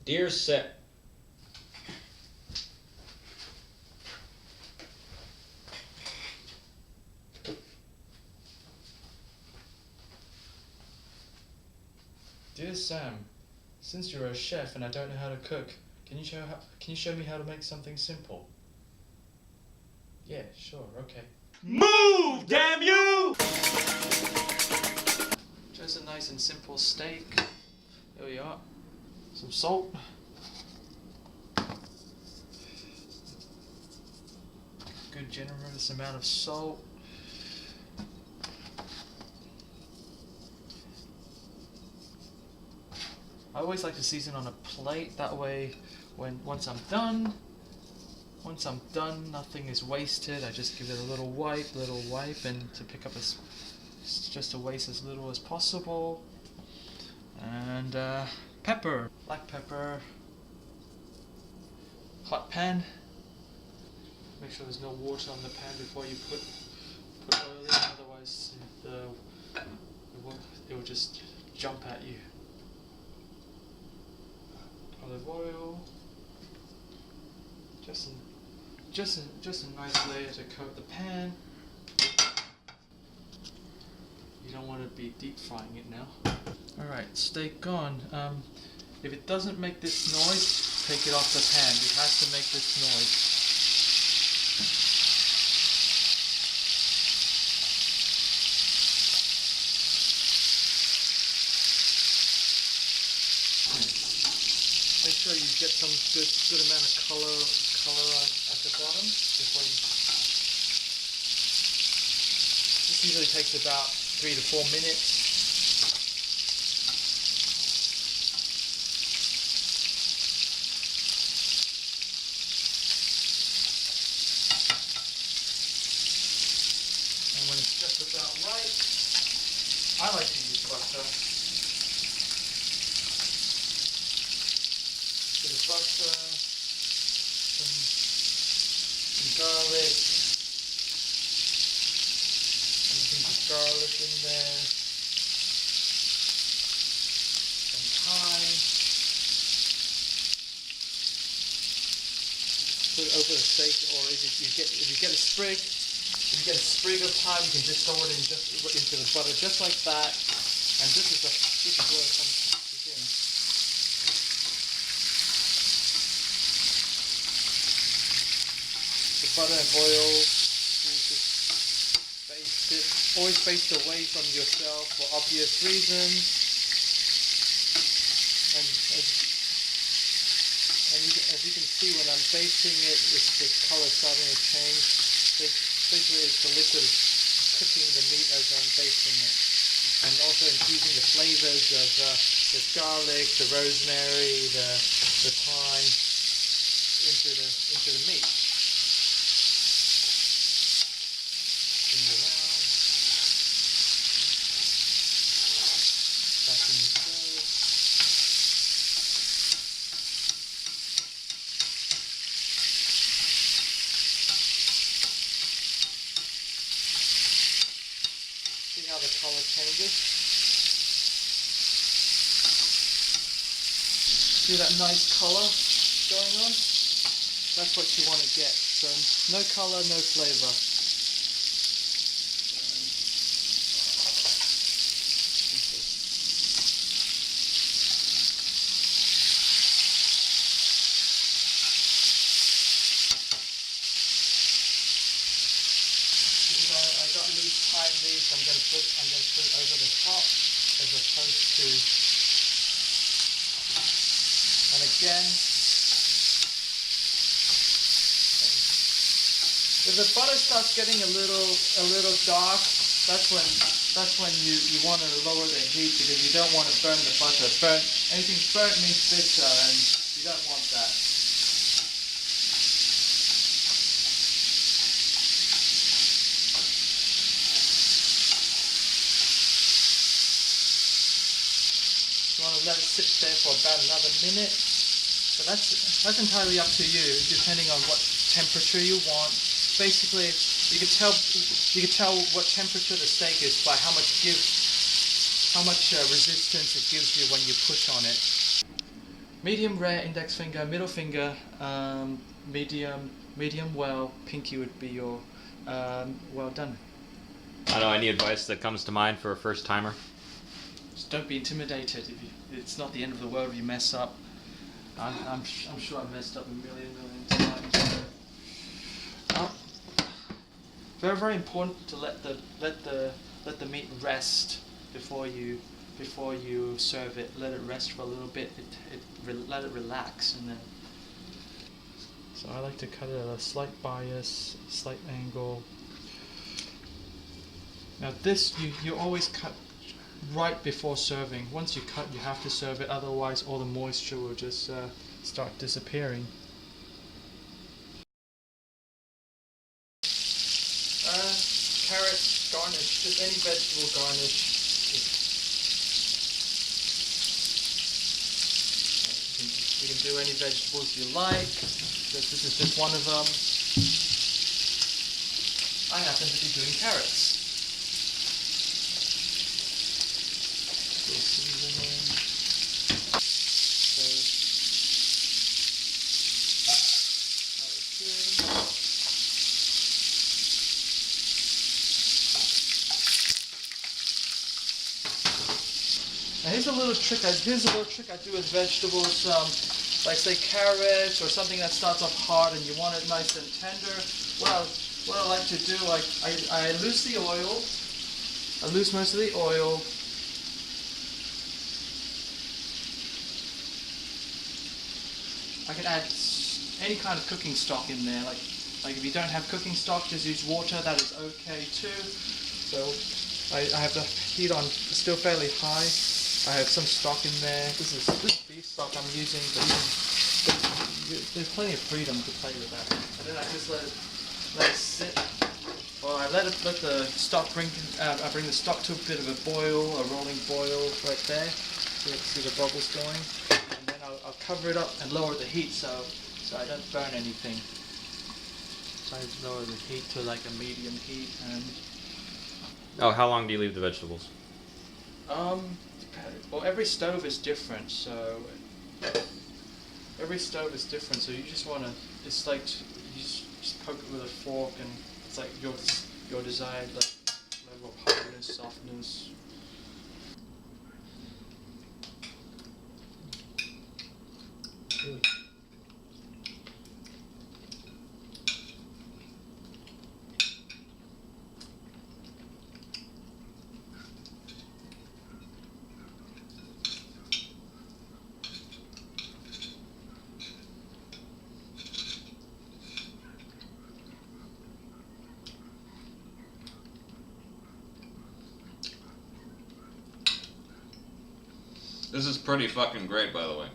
Dear Seth, Dear Sam, since you're a chef and I don't know how to cook, can you show me how to make something simple? Yeah, sure, okay. Move, damn you! Just a nice and simple steak. Here we are. Some salt. Good generous amount of salt. I always like to season on a plate, that way once I'm done, nothing is wasted. I just give it a little wipe, and to pick up just to waste as little as possible. And pepper, black pepper, hot pan. Make sure there's no water on the pan before you put oil in, otherwise it will just jump at you. Olive oil, just a nice layer to coat the pan. You don't want to be deep frying it now. Alright, steak on. If it doesn't make this noise, take it off the pan. It has to make this noise. Make sure you get some good amount of color at the bottom before you. This usually takes about 3 to 4 minutes. And when it's just about right, I like to use butter. Bit of butter, some garlic, some things of garlic in there, some thyme. Put it over the steak, or if you get a sprig of thyme, you can just throw it into the butter just like that. And this is where it comes to begin. The butter and oil, you just baste it. Always baste away from yourself for obvious reasons. And as you can see, when I'm basting it, the color starting to change. Basically, the liquid is cooking the meat as I'm basting it, and also infusing the flavors of the garlic, the rosemary, the thyme into the meat. Spin it around. Back in you go. See how the color changes? See that nice color going on? That's what you want to get. So no color, no flavor. I got loose pine leaves. I'm going to put it over the top as opposed to. And again, if the butter starts getting a little dark, that's when you want to lower the heat, because you don't want to burn the butter. Anything burnt means bitter, and you don't want that. You want to let it sit there for about another minute. But that's entirely up to you, depending on what temperature you want. Basically, you can tell what temperature the steak is by how much resistance it gives you when you push on it. Medium rare, index finger, middle finger, medium well, pinky would be your well done. I don't know, any advice that comes to mind for a first timer? Just don't be intimidated. It's not the end of the world if you mess up. I'm sure I've messed up a million times. Very, very important to let the meat rest before you serve it. Let it rest for a little bit. Let it relax, and then. So I like to cut it at a slight bias, slight angle. Now this you always cut right before serving. Once you cut, you have to serve it. Otherwise, all the moisture will just start disappearing. Carrot garnish, just any vegetable garnish. You can do any vegetables you like. This is just one of them. I happen to be doing carrots. Now here's a little trick I do with vegetables. Like say carrots or something that starts off hard and you want it nice and tender. What I like to do, I lose the oil. I lose most of the oil. I can add any kind of cooking stock in there. Like if you don't have cooking stock, just use water. That is okay too. So I have the heat on still fairly high. I have some stock in there. This is beef stock I'm using, but there's plenty of freedom to play with that. And then I just let it sit. Well, I let the stock I bring the stock to a bit of a boil, a rolling boil right there. See the bubbles going. And then I'll cover it up and lower the heat so I don't burn anything. So I lower the heat to like a medium heat and. Oh, how long do you leave the vegetables? Well, every stove is different, so you just want to. It's like you just poke it with a fork, and it's like your desired level of hardness, softness. This is pretty fucking great, by the way.